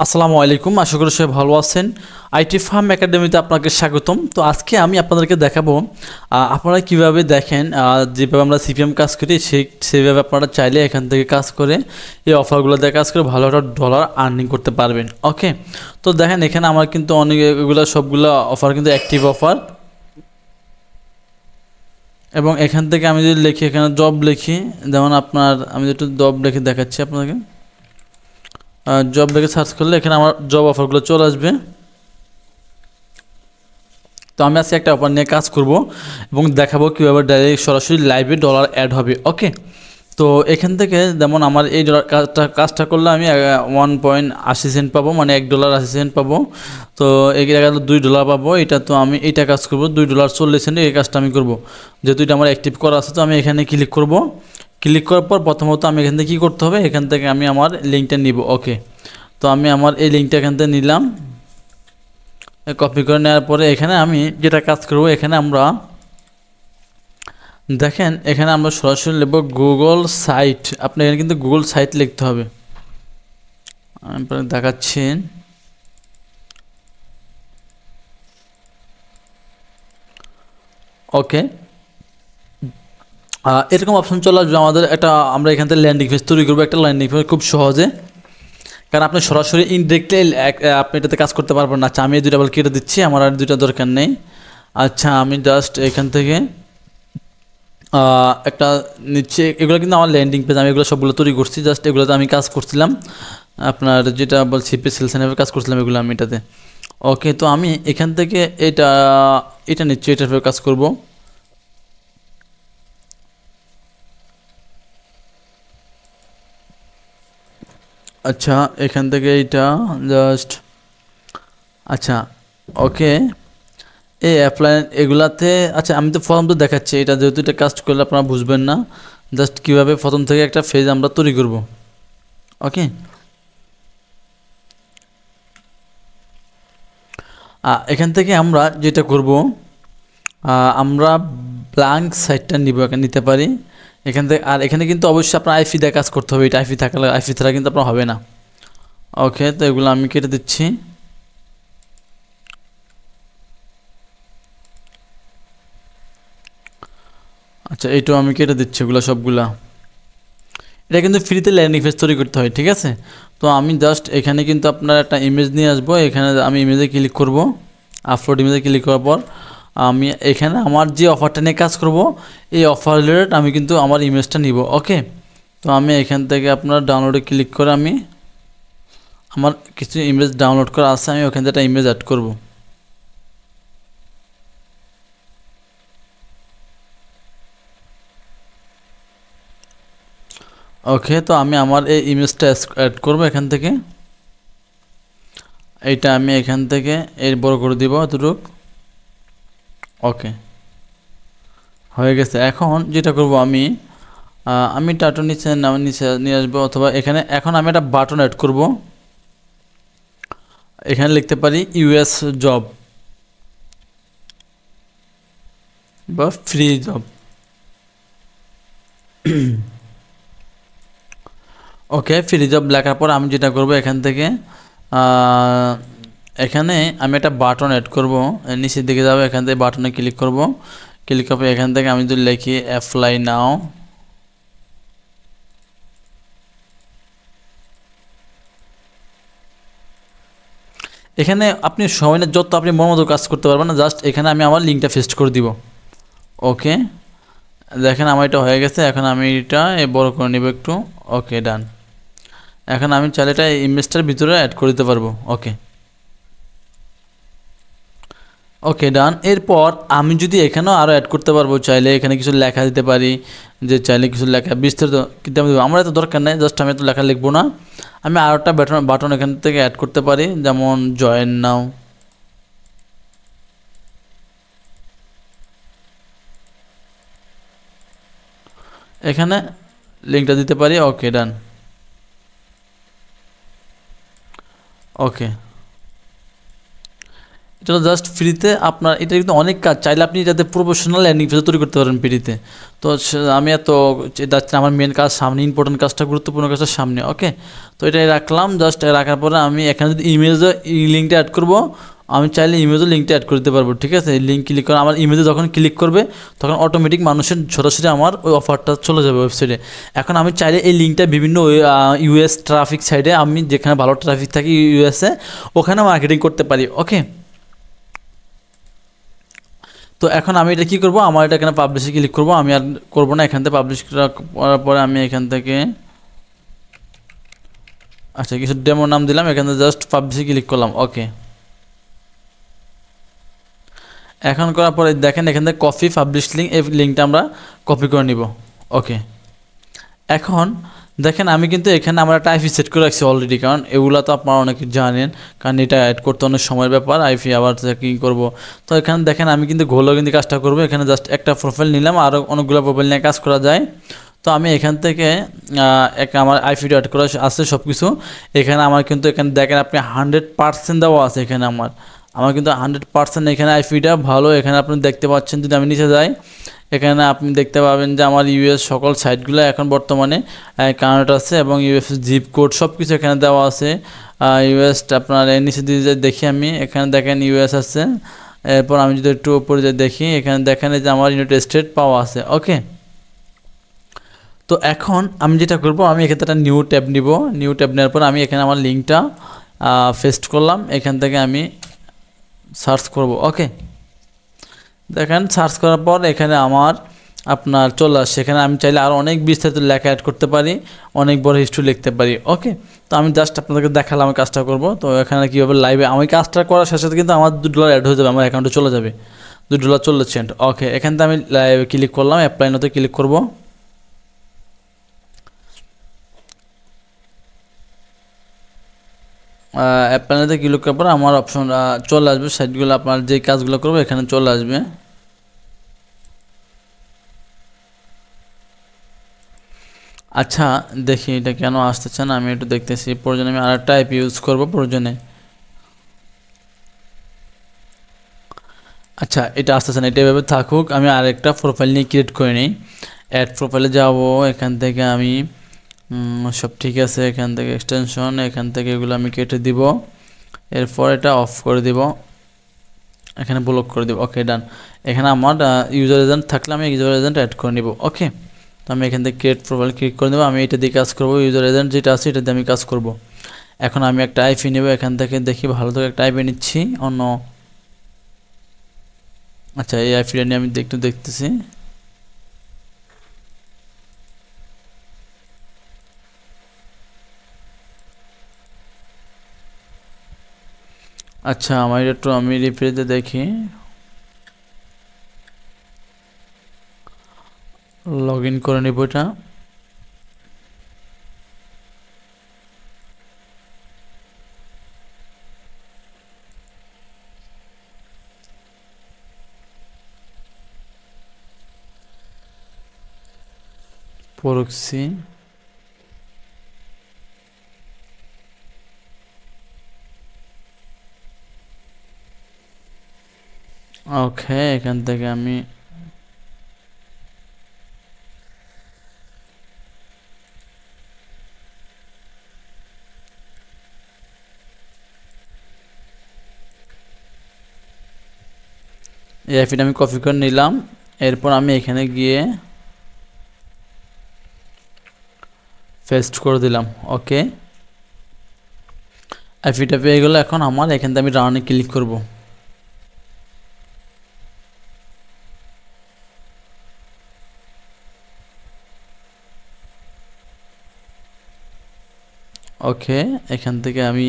আসসালামু আলাইকুম, আশা করি সবাই ভালো আছেন। আইটি ফার্ম একাডেমিতে আপনাকে স্বাগতম। তো আজকে আমি আপনাদেরকে দেখাবো আপনারা কিভাবে দেখেন, যেভাবে আমরা সিপিএম কাজ করি সেইভাবে আপনারা চাইলে এখান থেকে কাজ করে এই অফারগুলো দিয়ে কাজ করে ভালো একটা ডলার আর্নিং করতে পারবেন। ওকে, তো দেখেন এখানে আমার কিন্তু অনেক এগুলো সবগুলো অফার কিন্তু অ্যাক্টিভ অফার, এবং এখান থেকে আমি যদি লিখি, এখানে জব লিখি, যেমন আমি একটু জব লিখে দেখাচ্ছি আপনাদেরকে। জব লিখে সার্চ করলে এখানে আমার জব অফারগুলো চলে আসবে। তো আমি আজকে একটা অফার নিয়ে কাজ করব এবং দেখাবো কীভাবে ডাইরেক্ট সরাসরি লাইভে ডলার অ্যাড হবে। ওকে, তো এখান থেকে যেমন আমার এই ডলার কাজটা করলে আমি 1.80 সেন্ট পাবো, মানে $1.80 পাবো। তো এই জায়গায় $2 পাবো। এটা তো আমি এইটা কাজ করব $2.40 এই কাজটা আমি করব, যেহেতু এটা আমার অ্যাক্টিভ করা আছে। তো আমি এখানে ক্লিক করব। ক্লিক করার পর প্রথমত আমি এখান থেকে কী করতে হবে, এখান থেকে আমি আমার লিঙ্কটা নিব। ওকে, তো আমি আমার এই লিঙ্কটা এখান থেকে নিলাম, কপি করে নেওয়ার পরে এখানে আমি যেটা কাজ করব, এখানে আমরা দেখেন এখানে আমরা সরাসরি লিখব গুগল সাইট। আপনি এখানে কিন্তু গুগল সাইট লিখতে হবে। আমি দেখাচ্ছি। ওকে, এরকম অপশন চলে আসবে আমাদের। আমরা এখান থেকে ল্যান্ডিং পেজ তৈরি করবো, একটা ল্যান্ডিং পেজ খুব সহজে, কারণ আপনি সরাসরি ইনডিরেক্টলি আপনি এটাতে কাজ করতে পারবেন না। আচ্ছা, আমি এই দুইটা বল কেটে দিচ্ছি, আমার আর দুইটা দরকার নেই। আচ্ছা, আমি জাস্ট এখান থেকে একটা নিচ্ছে। এগুলো কিন্তু আমার ল্যান্ডিং পেজ, আমি এগুলো সবগুলো তৈরি করছি। জাস্ট এগুলোতে আমি কাজ করছিলাম, আপনার যেটা বলছি সেলসেনের কাজ করছিলাম এগুলো আমি এটাতে। ওকে, তো আমি এখান থেকে এটা নিচ্ছি, এটার কাজ করব। আচ্ছা, এখান থেকে এইটা জাস্ট, আচ্ছা ওকে, এই অ্যাপ্লাই এগুলাতে। আচ্ছা, আমি তো ফর্ম তো দেখাচ্ছি, এটা যেহেতু এটা কাজ করলে আপনারা বুঝবেন না। জাস্ট কীভাবে প্রথম থেকে একটা ফেজ আমরা তৈরি করব। ওকে, এখান থেকে আমরা যেটা করব, আমরা ব্ল্যাঙ্ক সাইটটা নিতে পারি এখান থেকে। আর এখানে কিন্তু অবশ্যই আপনার আইপি দিয়ে কাজ করতে হবে, এটা আইপি থাকলে, আইপি ছাড়া কিন্তু আপনার হবে না। ওকে, তো এগুলো আমি কেটে দিচ্ছি। আচ্ছা, এইটাও আমি কেটে দিচ্ছি, এগুলো সবগুলা। এটা কিন্তু ফ্রিতে ল্যান্ডিং পেজ তৈরি করতে হয়, ঠিক আছে। তো আমি জাস্ট এখানে কিন্তু আপনার একটা ইমেজ নিয়ে আসবো। এখানে আমি ইমেজে ক্লিক করব, আপলোড ইমেজে ক্লিক করার পর আমি এখানে আমার যে অফারটা নিয়ে কাজ করব, এই অফার রিলেটেড আমি কিন্তু আমার ইমেজটা নিব। ওকে, তো আমি এখান থেকে আপনার ডাউনলোডে ক্লিক করে আমি আমার কিছু ইমেজ ডাউনলোড করা আছে, আমি ওখান থেকে একটা ইমেজ অ্যাড করব। ওকে, তো আমি আমার এই ইমেজটা অ্যাড করব এখান থেকে। এইটা আমি এখান থেকে এর বড় করে দিব এতটুক। ওকে, হয়ে গেছে। এখন যেটা করব, আমি টাটু নিচে নিয়ে আসবো, অথবা এখানে এখন আমি একটা বাটন অ্যাড করব। এখানে লিখতে পারি ইউএস জব বা ফ্রি জব। ওকে, ফ্রি জব লেখার পর আমি যেটা করব, এখান থেকে এখানে আমি একটা বাটন অ্যাড করব। নিচের দিকে যাবো, এখান থেকে বাটনে ক্লিক করব। ক্লিক করে এখান থেকে আমি যদি লিখি অ্যাপ্লাই নাও, এখানে আপনি সময় যত আপনি মন মতো কাজ করতে পারবেন না। জাস্ট এখানে আমি আমার লিঙ্কটা পেস্ট করে দিব। ওকে, দেখেন আমার এটা হয়ে গেছে। এখন আমি এটা বড় করে নেব একটু। ওকে, ডান। এখন আমি চাইলে এটা ইমেজটার ভিতরে অ্যাড করে দিতে পারবো। ওকে, ওকে, ডান। এরপর আমি যদি এখানেও আরও অ্যাড করতে পারবো, চাইলে এখানে কিছু লেখা দিতে পারি, যে চাইলে কিছু লেখা বিস্তারিত, কিন্তু আমার এত দরকার নেই। জাস্ট আমি এত লেখা লিখবো না। আমি আরও একটা বাটন এখান থেকে অ্যাড করতে পারি, যেমন জয়েন নাও। এখানে লিঙ্কটা দিতে পারি। ওকে, ডান। ওকে, এটা জাস্ট ফ্রিতে আপনার, এটা কিন্তু অনেক কাজ, চাইলে আপনি এটাতে প্রফেশনাল ল্যান্ডিং পেজ তৈরি করতে পারেন ফ্রিতে। তো আমি এত যাচ্ছি, আমার মেন কাজ সামনে, ইম্পর্টেন্ট কাজটা, গুরুত্বপূর্ণ কাজটা সামনে। ওকে, তো এটাই রাখলাম। জাস্ট রাখার পরে আমি এখানে যদি ইমেজে লিঙ্কটা অ্যাড করব, আমি চাইলে ইমেজও লিঙ্কটা অ্যাড করে দিতে পারবো। ঠিক আছে, লিঙ্ক ক্লিক করে আমার ইমেজে যখন ক্লিক করবে তখন অটোমেটিক মানুষের সরাসরি আমার ওই অফারটা চলে যাবে ওয়েবসাইটে। এখন আমি চাইলে এই লিঙ্কটা বিভিন্ন ইউএস ট্রাফিক সাইডে, আমি যেখানে ভালো ট্রাফিক থাকি ইউএসএ, ওখানে মার্কেটিং করতে পারি। ওকে, তো এখন আমি এটা কী করবো, আমার এটা এখানে পাবলিশে ক্লিক করবো, আমি আর করবো না। এখান থেকে পাবলিশ করার পরে আমি এখান থেকে আচ্ছা কিছু ডেমো নাম দিলাম, এখান থেকে জাস্ট পাবলিশে ক্লিক করলাম। ওকে, এখন করার পরে দেখেন এখান থেকে কপি পাবলিশ লিঙ্ক, এই লিঙ্কটা আমরা কপি করে নিব। ওকে, এখন দেখেন আমি কিন্তু এখানে আমার একটা আইপি সেট করে রাখছি অলরেডি, কারণ এগুলো তো আপনারা অনেকে জানেন, কারণ এটা অ্যাড করতে অনেক সময়ের ব্যাপার, আইপি আবার চেকিং করবো। তো এখানে দেখেন আমি কিন্তু ঘোলো কিন্তু কাজটা করবো। এখানে জাস্ট একটা প্রোফাইল নিলাম, আরও অনেকগুলো প্রোফাইল নিয়ে কাজ করা যায়। তো আমি এখান থেকে আমার আইপিটা অ্যাড করা আছে সব কিছু। এখানে আমার কিন্তু এখানে দেখেন আপনি 100% দেওয়া আছে এখানে আমার কিন্তু 100% এখানে আইপিটা ভালো। এখানে আপনি দেখতে পাচ্ছেন, যদি আমি নিচে যাই এখানে আপনি দেখতে পাবেন যে আমার ইউএস সকল সাইটগুলো এখন বর্তমানে কানেক্ট আছে, এবং ইউএস জিপ কোড সব কিছু এখানে দেওয়া আছে। ইউএস আপনার নিচে দিয়ে দেখি আমি, এখানে দেখেন ইউএস আছে। এরপর আমি যদি একটু উপরে যে দেখি, এখানে দেখেন যে আমার ইউনাইটেড স্টেট পাওয়া আছে। ওকে, তো এখন আমি যেটা করব, আমি এখানে একটা নিউ ট্যাব নিব। নিউ ট্যাব নেওয়ার পর আমি এখানে আমার লিঙ্কটা পেস্ট করলাম, এখান থেকে আমি সার্চ করব। ওকে, দেখেন সার্চ করার পর এখানে আমার আপনার চলে আসছে। এখানে আমি চাইলে আরও অনেক বিস্তারিত লেখা অ্যাড করতে পারি, অনেক বড় হিস্ট্রি লিখতে পারি। ওকে, তো আমি জাস্ট আপনাদেরকে দেখালাম আমি কাজটা করব। তো এখানে কীভাবে লাইভে আমি কাজটা করার সাথে সাথে কিন্তু আমার $2 অ্যাড হয়ে যাবে, আমার অ্যাকাউন্টে চলে যাবে $2.40। ওকে, এখান থেকে আমি লাইভে ক্লিক করলাম, অ্যাপ্লাই নাওতে ক্লিক করব। অ্যাপ্লাই নাওতে ক্লিক করার পর আমার অপশন চলে আসবে, সাইটগুলো আপনার যে কাজগুলো করবো এখানে চলে আসবে। আচ্ছা দেখি এটা কেন আসতেছে না, আমি একটু দেখতেছি। প্রয়োজনে আমি আরেকটা আইপি ইউজ করব প্রয়োজনে। আচ্ছা এটা আসতেছে না, এটা এভাবে থাকুক। আমি আরেকটা প্রোফাইল নিয়ে ক্রিয়েট করে নিই। অ্যাড প্রোফাইলে যাব, এখান থেকে আমি সব ঠিক আছে, এখান থেকে এক্সটেনশন, এখান থেকে এগুলো আমি কেটে দিব। এরপর এটা অফ করে দিব, এখানে ব্লক করে দিব। ওকে ডান। এখানে আমার ইউজার এজেন্ট থাকলে আমি ইউজার এজেন্ট অ্যাড করে নিব। ওকে, তো আমি এখান থেকে ক্রিয়েট প্রোফাইল ক্লিক করে দেবো। আমি এটা দিয়ে কাজ করবো, ইউজার এজেন্ট যেটা আছে এটা দিয়ে আমি কাজ করব। এখন আমি একটা আইপি নেব, এখান থেকে দেখি ভালো থেকে একটা আইপি নিচ্ছি অন্য। আচ্ছা এই আইপিটা নিয়ে আমি একটু দেখতেছি। আচ্ছা আমার একটু আমি রিপ্লেতে দেখি, লগ ইন করে নিব এটা। প্রক্সি ওকে, এখান থেকে আমি এই আইপিটা আমি কপি করে নিলাম। এরপর আমি এখানে গিয়ে পেস্ট করে দিলাম। ওকে, আইপিটা পেয়ে গেল। এখন আমার এখান থেকে আমি রানে ক্লিক করব। ওকে, এখান থেকে আমি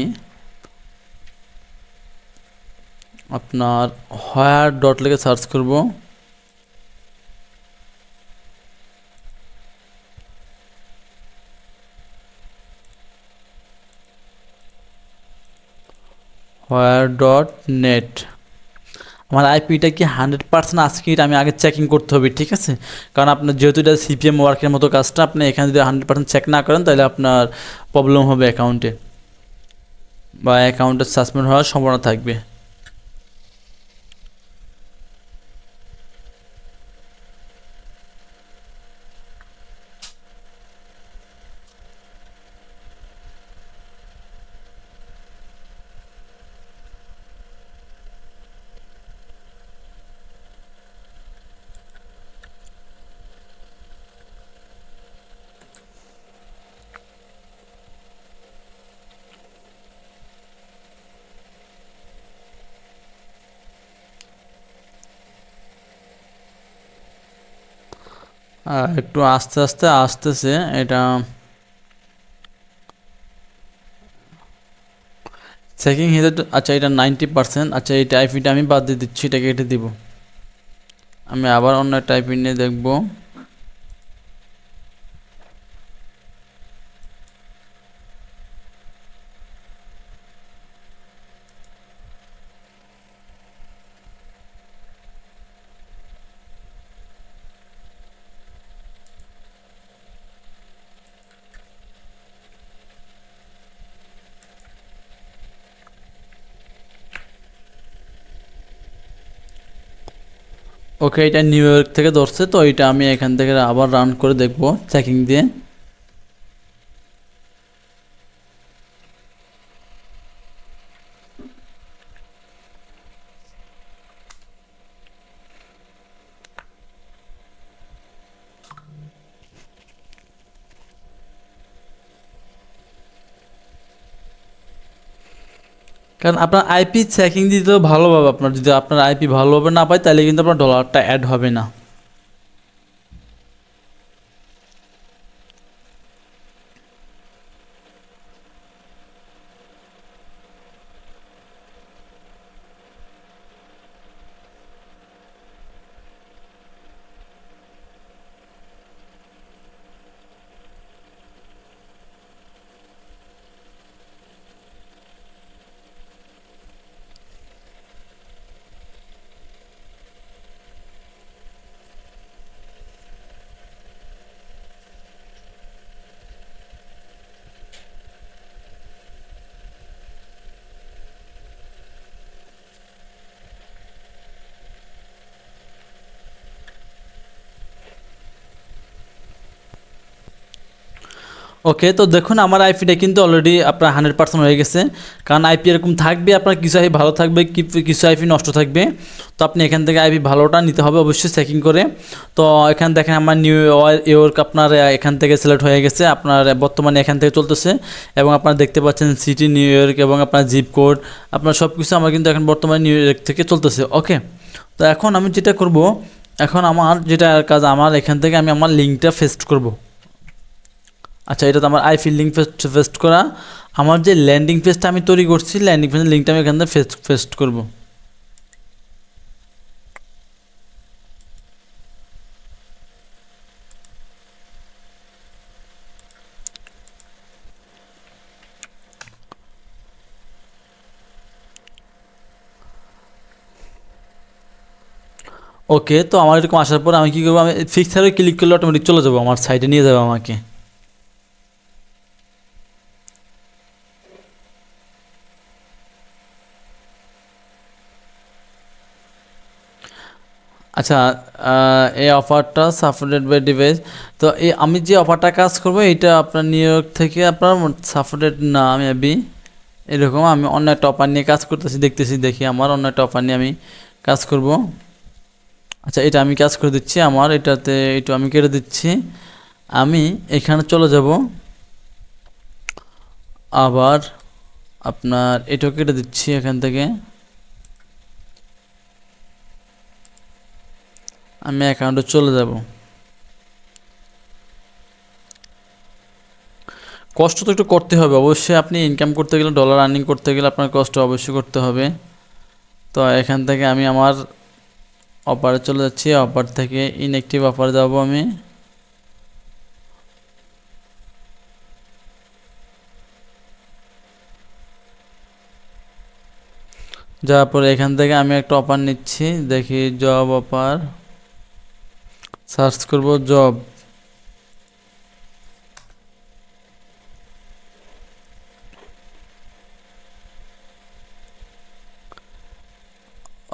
আপনার হোয়ার ডট লিখে সার্চ করব। where.net আমার আইপিটা কি 100% আছে কি আমি আগে চেকিং করতে হবে, ঠিক আছে? কারণ আপনার যেহেতু এটা সিপিএম ওয়ার্কের মতো কাজটা, আপনি এখানে যদি 100% চেক না করেন তাহলে আপনার প্রবলেম হবে অ্যাকাউন্টে, বা অ্যাকাউন্টে সাসপেন্ড হওয়ার সম্ভাবনা থাকবে। একটু আস্তে আস্তে আসতেছে এটা। চেকিং হিসেবে আচ্ছা এটা 90%। আচ্ছা এই টাইপিটা আমি বাদ দিয়ে দিচ্ছি, এটাকে কেটে দিব। আমি আবার অন্য টাইপিং নিয়ে দেখব। ওকে, এটা নিউ ইয়র্ক থেকে ধরছে, তো এটা আমি এখান থেকে আবার রান করে দেখব চেকিং দিয়ে। কারণ আপনার আইপি চেকিং দিতে ভালোভাবে, আপনার যদি আপনার আইপি ভালোভাবে না পায় তাহলে কিন্তু আপনার ডলারটা অ্যাড হবে না। ওকে, তো দেখুন আমার আইপিটা কিন্তু অলরেডি আপনার 100% হয়ে গেছে। কারণ আইপি এরকম থাকবে, আপনার কিছু আইপি ভালো থাকবে, কিছু আইপি নষ্ট থাকবে। তো আপনি এখান থেকে আইপি ভালোটা নিতে হবে অবশ্যই চেকিং করে। তো এখানে দেখেন আমার নিউ ইয়র্ক আপনার এখান থেকে সিলেক্ট হয়ে গেছে, আপনার বর্তমানে এখান থেকে চলতেছে। এবং আপনারা দেখতে পাচ্ছেন সিটি নিউ ইয়র্ক এবং আপনার জিপ কোড, আপনার সব কিছু আমার কিন্তু এখন বর্তমানে নিউ ইয়র্ক থেকে চলতেছে। ওকে, তো এখন আমি যেটা করব, এখন আমার যেটা কাজ, আমার এখান থেকে আমি আমার লিঙ্কটা পেস্ট করব। আচ্ছা, এটা তো আমার আইপি লিঙ্ক পেস্ট করা। আমার যে ল্যান্ডিং পেজটা আমি তৈরি করছি, ল্যান্ডিং পেজের লিঙ্কটা আমি এখান থেকে পেস্ট করব। ওকে, তো আমার এরকম আসার পর আমি কী করবো, আমি ফিক্সারে ক্লিক করলে অটোমেটিক চলে যাবো, আমার সাইটে নিয়ে যাবে আমাকে। আচ্ছা, এই অফারটা সাপোর্টেড বাই ডিভাইস। তো এই আমি যে অফারটা কাজ করব এটা আপনার নিউ ইয়র্ক থেকে আপনার সাপোর্টেড না, মেবি এরকম। আমি অন্য একটা অফার নিয়ে কাজ করতেছি, দেখতেছি, দেখি আমার অন্য একটা অফার নিয়ে আমি কাজ করব। আচ্ছা, এটা আমি কাজ করে দিচ্ছি, আমার এটাতে একটু আমি কেটে দিচ্ছি। আমি এখানে চলে যাব, আবার আপনার এটাও কেটে দিচ্ছি এখান থেকে। আমি অ্যাকাউন্টে চলে যাব। কষ্ট তো একটু করতে হবে অবশ্যই, আপনি ইনকাম করতে গেলে, ডলার আর্নিং করতে গেলে আপনার কষ্ট অবশ্যই করতে হবে। তো এখান থেকে আমি আমার অফারে চলে যাচ্ছি, অফার থেকে ইনঅ্যাক্টিভ অফার যাব আমি। যাওয়ার পরে এখান থেকে আমি একটা অফার নিচ্ছি, দেখি জব অফার, সার্চ করব জব।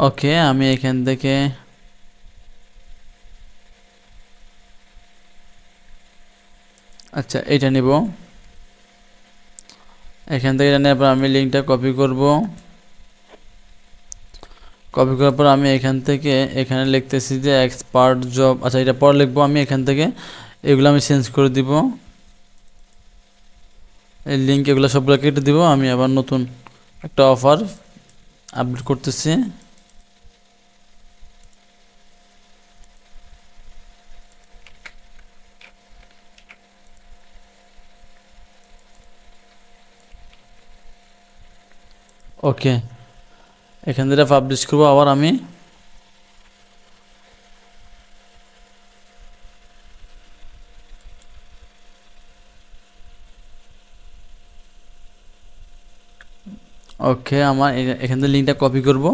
ওকে, আমি এখান থেকে আচ্ছা এটা নিব। এখান থেকে এটা নেওয়ার পর আমি লিঙ্কটা কপি করব। কপি করার পর আমি এখান থেকে এখানে লিখতেছি যে এক্সপার্ট জব। আচ্ছা, এটা পর লিখবো আমি এখান থেকে, এগুলো আমি চেঞ্জ করে দিব, এই লিঙ্ক এগুলো সবগুলো কেটে দিব। আমি আবার নতুন একটা অফার আপডেট করতেছি। ওকে, এখান থেকে পাবলিশ করবো আবার আমি। ওকে, আমার এখান থেকে লিঙ্কটা কপি করব।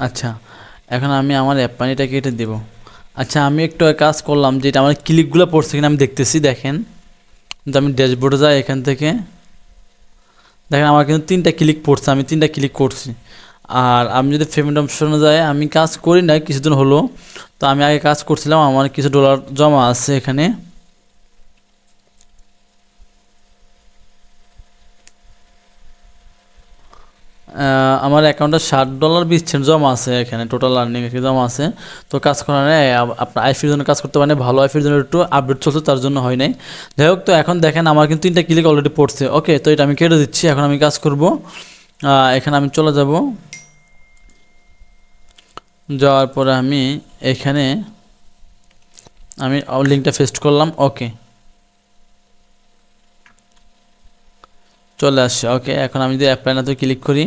আচ্ছা, এখন আমি আমার অ্যাপ পানিটা কেটে দেব। আচ্ছা, আমি একটু কাজ করলাম, যেটা আমার ক্লিকগুলো পড়ছে কিনা আমি দেখতেছি। দেখেন, তো আমি ড্যাশবোর্ডে যাই, এখান থেকে দেখেন আমার কিন্তু 3টা ক্লিক পড়ছে, আমি 3টা ক্লিক করছি। আর আমি যদি পেমেন্ট অপশনে যাই, আমি কাজ করি না কিছুদিন হলো, তো আমি আগে কাজ করছিলাম, আমার কিছু ডলার জমা আছে এখানে। আমার অ্যাকাউন্টে $60.20 জমা আছে, এখানে টোটাল আর্নিং জমা আছে। তো কাজ করা নেই, আপনার আইফির জন্য কাজ করতে পারেন, ভালো আইফির জন্য একটু আপডেট চলছে, তার জন্য হয় নাই। যাই হোক, তো এখন দেখেন আমার কিন্তু 3টা ক্লিক অলরেডি পড়ছে। ওকে, তো এটা আমি কেটে দিচ্ছি, এখন আমি কাজ করব। এখানে আমি চলে যাব, যাওয়ার পরে আমি এখানে আমি লিঙ্কটা পেস্ট করলাম। ওকে, চলে আসছে। ওকে, এখন আমি যদি অ্যাপ্লাই নাতে ক্লিক করি,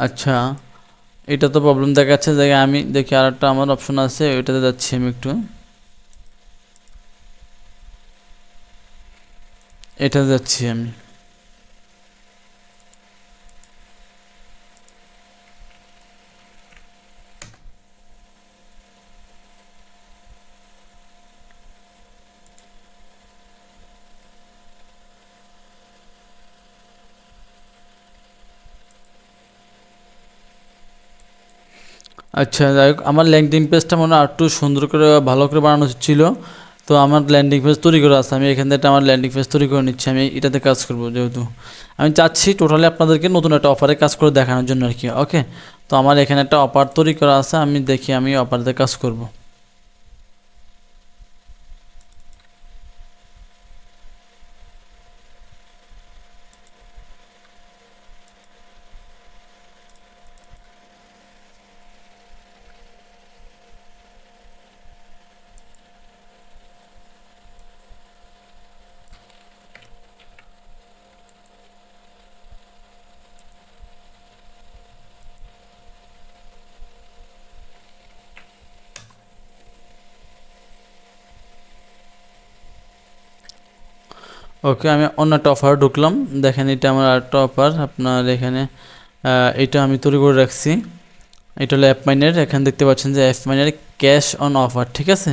আচ্ছা এটা তো প্রবলেম দেখাচ্ছে। জায়গায় আমি দেখি আর একটা আমার অপশন আছে, ওইটাতে যাচ্ছি আমি একটু, এটাতে যাচ্ছি আমি। আচ্ছা, যাই হোক, আমার ল্যান্ডিং পেজটা মনে হয় আরেকটু সুন্দর করে ভালো করে বানানো ছিল। তো আমার ল্যান্ডিং পেজ তৈরি করা আছে, আমি এখান থেকে আমার ল্যান্ডিং পেজ তৈরি করে নিচ্ছি। আমি এটাতে কাজ করব, যেহেতু আমি চাচ্ছি টোটালি আপনাদেরকে নতুন একটা অফারে কাজ করে দেখানোর জন্য আর কি। ওকে, তো আমার এখানে একটা অফার তৈরি করা আছে, আমি দেখি আমি অফারতে কাজ করব। ওকে, আমি অন্য একটা অফার ঢুকলাম। দেখেন, এটা আমার আরেকটা অফার আপনার এখানে, এটা আমি তৈরি করে রাখছি। এটা হলো অ্যাপ মাইনের, এখানে দেখতে পাচ্ছেন যে অ্যাপ মাইনের ক্যাশ অন অফার, ঠিক আছে।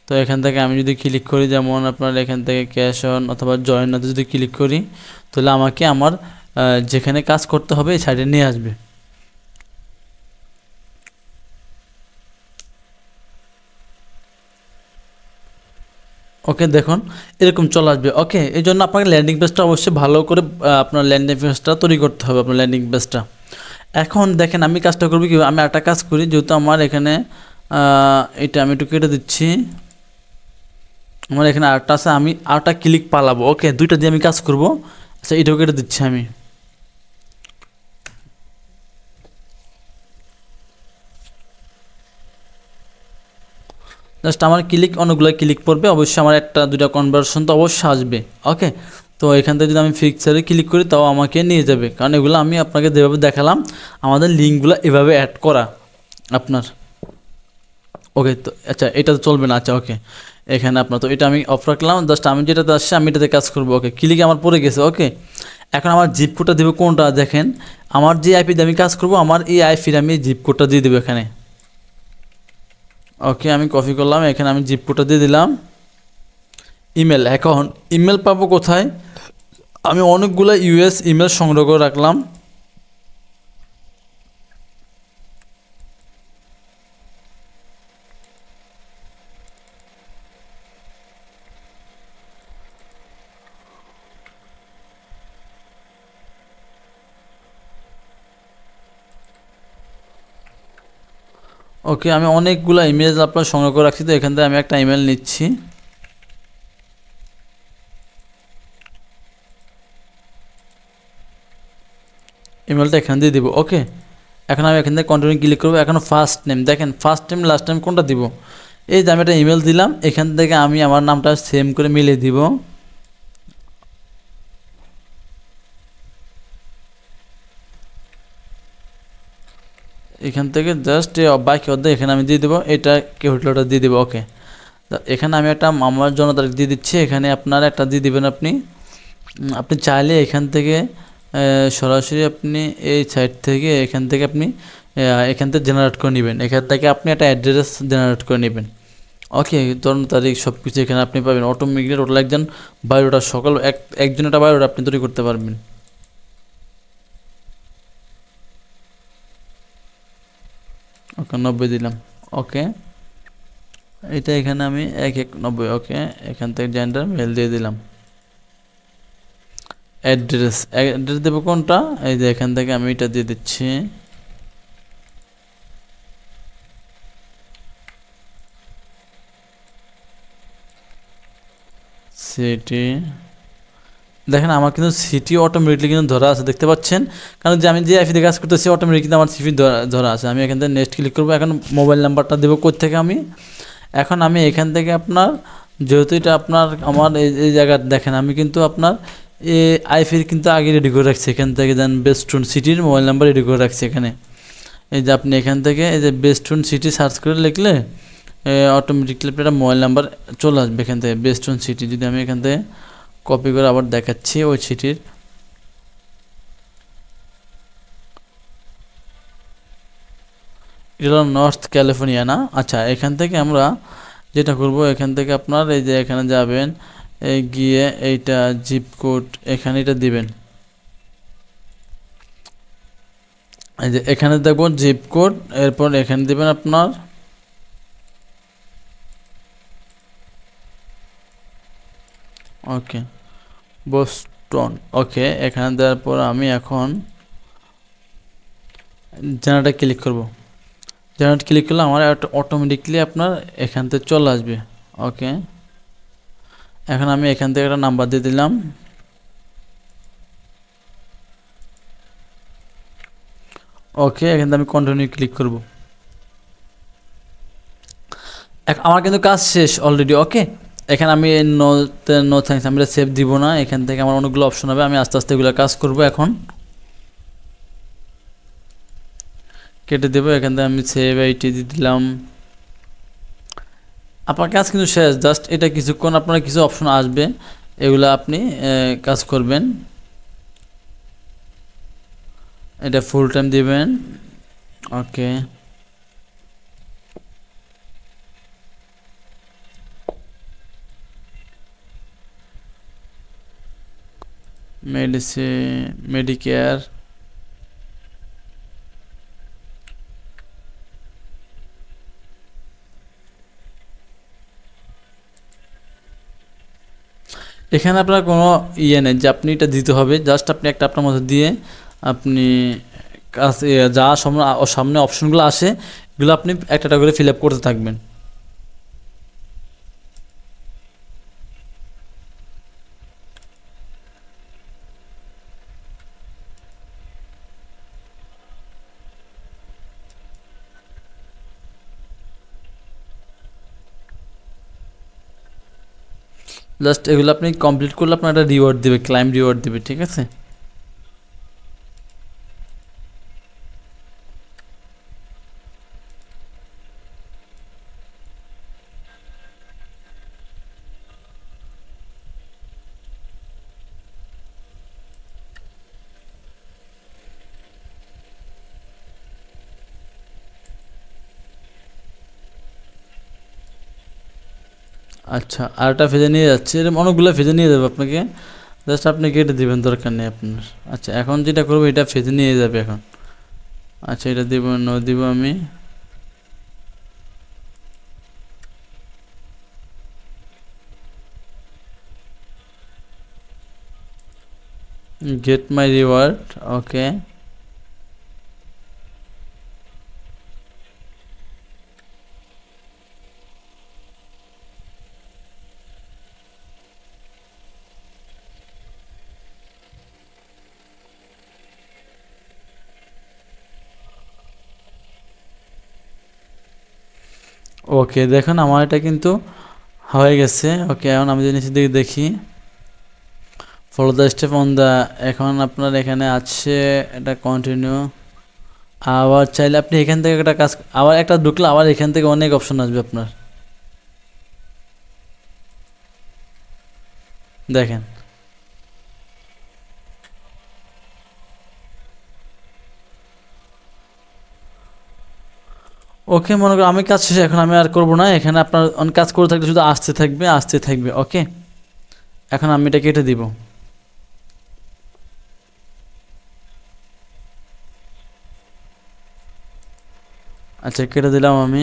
তো এখান থেকে আমি যদি ক্লিক করি, যেমন আপনার এখান থেকে ক্যাশ অন অথবা জয়েন নাতে যদি ক্লিক করি, তাহলে আমাকে আমার যেখানে কাজ করতে হবে এই সাইডে নিয়ে আসবে। ওকে, দেখুন এরকম চলে আসবে। ওকে, এই জন্য আপনাকে ল্যান্ডিং পেজটা অবশ্যই ভালো করে আপনার ল্যান্ডিং পেজটা তৈরি করতে হবে, আপনার ল্যান্ডিং পেজটা। এখন দেখেন আমি কাজটা করবো কি, আমি একটা কাজ করি, যেহেতু আমার এখানে এটা আমি একটু কেটে দিচ্ছি। আমার এখানে আরেকটা আছে, আমি আরেকটা ক্লিক পালাবো। ওকে, দুইটা দিয়ে আমি কাজ করব। আচ্ছা, এটাও কেটে দিচ্ছি আমি। জাস্ট আমার ক্লিক অনেকগুলো ক্লিক পড়বে, অবশ্যই আমার একটা দুইটা কনভার্সন তো অবশ্যই আসবে। ওকে, তো এখান থেকে যদি আমি ফিক্সারে ক্লিক করি, তাও আমাকে নিয়ে যাবে, কারণ এগুলো আমি আপনাকে যেভাবে দেখালাম আমাদের লিঙ্কগুলো এভাবে অ্যাড করা আপনার। ওকে, তো আচ্ছা এটা তো চলবে না। আচ্ছা, ওকে, এখানে আপনার তো এটা আমি অফ রাখলাম, জাস্ট আমি যেটাতে আসছে আমি এটাতে কাজ করবো। ওকে, ক্লিকে আমার পড়ে গেছে। ওকে, এখন আমার জিপ কোডটা দেবে কোনটা, দেখেন আমার যে আইপি দিয়ে আমি কাজ করবো, আমার এই আইপির আমি জিপ কোডটা দিয়ে দেবো এখানে। ওকে, আমি কপি করলাম, এখানে আমি জিপ কোডটা দিয়ে দিলাম। ইমেল, এখন ইমেল পাবো কোথায়, আমি অনেকগুলো ইউএস ইমেল সংগ্রহ করে রাখলাম। ওকে, আমি অনেকগুলো ইমেল আপনার সংগ্রহ করে রাখছি, তো এখান থেকে আমি একটা ইমেল নিচ্ছি। ইমেলটা এখান দিয়ে দিব। ওকে, এখন আমি এখান থেকে কন্টিনিউ ক্লিক করবো। এখন ফার্স্ট নেম, দেখেন ফার্স্ট নেম লাস্ট নেম কোনটা দিব, এই যে আমি একটা ইমেল দিলাম, এখান থেকে আমি আমার নামটা সেম করে মিলিয়ে দিব। এখান থেকে জাস্ট বাকি অর্ধেক এখানে আমি দিয়ে দেবো, এটা কে হোটেলটা দিয়ে দেবো। ওকে, এখানে আমি একটা আমার জন্ম তারিখ দিয়ে দিচ্ছি, এখানে আপনারা একটা দিয়ে দিবেন। আপনি আপনি চাইলে এখান থেকে সরাসরি আপনি এই সাইট থেকে এখান থেকে জেনারেট করে নেবেন, এখান থেকে আপনি একটা অ্যাড্রেস জেনারেট করে নেবেন। ওকে, জন্ম তারিখ সব কিছু এখানে আপনি পাবেন অটোমেটিকলি। টোটাল একজন বায়োডাটা একজন একটা বায়োডাটা আপনি তৈরি করতে পারবেন। ওকে, 90 দিলাম। ওকে, এটা এখানে আমি 1190। ওকে, এখান থেকে জেন্ডার মেল দিয়ে দিলাম। অ্যাড্রেস দেবো কোনটা, এই যে এখান থেকে আমি এটা দিয়ে দিচ্ছি। সিটি, দেখেন আমার কিন্তু সিটি অটোমেটিকলি কিন্তু ধরা আছে, দেখতে পাচ্ছেন, কারণ যে আমি যে আইপিতে কাজ করতেছি অটোমেটিক কিন্তু আমার সিটি ধরা আছে। আমি এখান থেকে নেক্সট ক্লিক করবো। এখন মোবাইল নাম্বারটা দেবো কোত্থেকে আমি, এখন আমি এখান থেকে আপনার, যেহেতু এটা আপনার আমার এই জায়গা দেখেন, আমি কিন্তু আপনার এই আইপির কিন্তু আগে রেডি করে রাখছি। এখান থেকে দেন বেস্টুন সিটির মোবাইল নাম্বার রেডি করে রাখছি এখানে। এই যে আপনি এখান থেকে এই যে বেস্টুন সিটি সার্চ করে লিখলে অটোমেটিকলি একটা মোবাইল নাম্বার চলে আসবে এখান থেকে, বেস্টুন সিটি। যদি আমি এখান থেকে কপি করে আবার দেখাচ্ছি ওই সিটির, এটা হলো নর্থ ক্যালিফোর্নিয়া না? আচ্ছা, এখান থেকে আমরা যেটা করব, এখান থেকে আপনার এই যে এখানে যাবেন, এই গিয়ে এইটা জিপ কোড এখানে এটা দিবেন। এই যে এখানে দেখুন জিপ কোড, এরপর এখানে দিবেন আপনার ওকে বোস্টন। ওকে, এখানে দেওয়ার পর আমি এখন জেনারেটে ক্লিক করব। জেনারেট ক্লিক করলে আমার অটোমেটিকলি আপনার এখান থেকে চলে আসবে। ওকে, এখন আমি এখান থেকে একটা নাম্বার দিয়ে দিলাম। ওকে, এখান থেকে আমি কন্টিনিউ ক্লিক করব। আমার কিন্তু কাজ শেষ অলরেডি। ওকে, এখানে আমি নো থ্যাঙ্কস আমি সেভ দিব না, এখান থেকে আমার অনেকগুলো অপশন হবে, আমি আস্তে আস্তে এগুলো কাজ করব। এখন কেটে দেবো, এখান থেকে আমি সেভ আইটি দিয়ে দিলাম। আপনার কাজ কিন্তু শেষ, জাস্ট এটা কিছুক্ষণ আপনার কিছু অপশন আসবে, এগুলো আপনি কাজ করবেন। এটা ফুল টাইম দিবেন। ওকে, মেডিকেয়ার, এখানে আপনার কোনো ইয়ে নেই যে আপনি এটা দিতে হবে, জাস্ট আপনি একটা আপনার মধ্যে দিয়ে আপনি কাজ যা সামনে অপশনগুলো আসে এগুলো আপনি একটা করে ফিল আপ করতে থাকবেন। জাস্ট এগুলো আপনি কমপ্লিট করলে আপনার একটা রিওয়ার্ড দেবে, ক্লাইম রিওয়ার্ড দেবে, ঠিক আছে। আচ্ছা, আরেকটা ফেজে নিয়ে যাচ্ছে, এরকম অনেকগুলো ফেজে নিয়ে যাবে আপনাকে, জাস্ট আপনি কেটে দিবেন, দরকার নেই আপনার। আচ্ছা, এখন যেটা করবো এটা ফেজে নিয়ে যাবে এখন। আচ্ছা, এটা দিব দিব আমি। Get my reward. ওকে, ওকে, দেখুন আমার এটা কিন্তু হয়ে গেছে। ওকে, এখন আমি যদি নিচের দিকে দেখি, follow the step on the, এখন আপনার এখানে আছে এটা কন্টিনিউ। আবার চাইলে আপনি এখান থেকে একটা কাজ, আবার একটা ঢুকলে আবার এখান থেকে অনেক অপশন আসবে আপনার, দেখেন। ওকে, মনে করি আমি কাজ শেষে, এখন আমি আর করবো না। এখানে আপনার অনেক কাজ করে থাকলে শুধু আসতে থাকবে আসতে থাকবে। ওকে, এখন আমি এটা কেটে দিব। আচ্ছা, কেটে দিলাম আমি।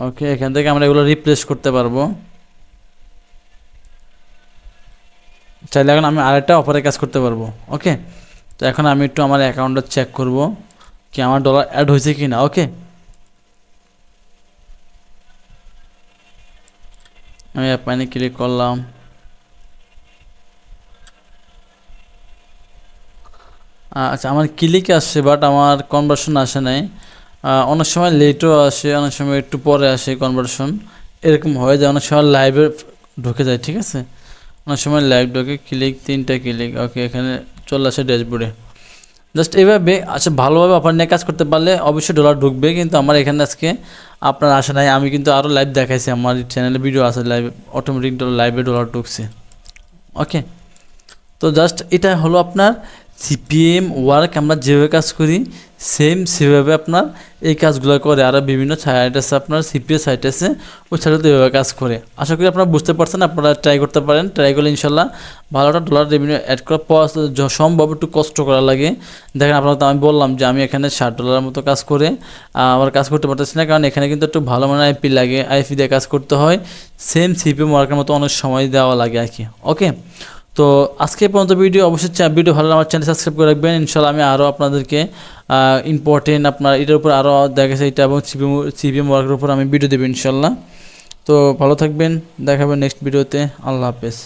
ওকে, এখান থেকে আমরা এগুলো রিপ্লেস করতে পারবো। চাইলে এখন আমি আরেকটা অফারের কাজ করতে পারবো। ওকে, তো এখন আমি একটু আমার অ্যাকাউন্টটা চেক করব কি আমার ডলার অ্যাড হয়েছে কি না। ওকে, আমি অ্যাপ মাইনে ক্লিক করলাম। আচ্ছা, আমার ক্লিক আসছে বাট আমার কনভার্সন আসে নাই। অনেক সময় লেটও আসে, অনেক সময় একটু পরে আসে কনভার্সন, এরকম হয়ে যায়। অনেক সময় লাইভে ঢুকে যায়, ঠিক আছে, অনেক সময় লাইভ ঢুকে ক্লিক 3টা ক্লিক। ওকে, এখানে চলে আসে ড্যাশবোর্ডে। জাস্ট এইভাবে আচ্ছা, ভালোভাবে আপনার নিয়ে কাজ করতে পারলে অবশ্যই ডলার ঢুকবে। কিন্তু আমার এখানে আজকে আপনার আসে নাই, আমি কিন্তু আরও লাইভ দেখাইছি, আমার চ্যানেলে ভিডিও আছে লাইভ, অটোমেটিক লাইভে ডলার ঢুকছে। ওকে, তো জাস্ট এটা হলো আপনার সিপিএম ওয়ার্ক। আমরা যেভাবে কাজ করি সেভাবে আপনার এই কাজগুলো করে। আরও বিভিন্ন সাইট আছে, আপনার সিপিএ সাইট আছে, ওই সাইটে এভাবে কাজ করে। আশা করি আপনারা বুঝতে পারছেন, আপনারা ট্রাই করতে পারেন। ট্রাই করলে ইনশাল্লাহ ভালোটা ডলার রেভিনিউ অ্যাড করা সম্ভব। একটু কষ্ট করা লাগে। দেখেন, আপনারা তো আমি বললাম যে আমি এখানে $60 মতো কাজ করে আমার কাজ করতে পারতেছি না, কারণ এখানে কিন্তু একটু ভালো মানের আইপি লাগে, আইপি দিয়ে কাজ করতে হয়। সেম সিপিএম ওয়ার্কের মতো অনেক সময় দেওয়া লাগে আর কি। ওকে, তো আজকে পর্যন্ত ভিডিও, অবশ্যই ভিডিও ভালো আমার চ্যানেল সাবস্ক্রাইব করে রাখবেন। ইনশাল্লাহ আমি আরও আপনাদেরকে ইম্পর্টেন্ট আপনার এটার উপর আরও দেখেছে এটা এবং সিপিএম ওয়ার্কের উপর আমি ভিডিও দেবো ইনশাল্লাহ। তো ভালো থাকবেন, দেখাবেন নেক্সট ভিডিওতে। আল্লাহ হাফেজ।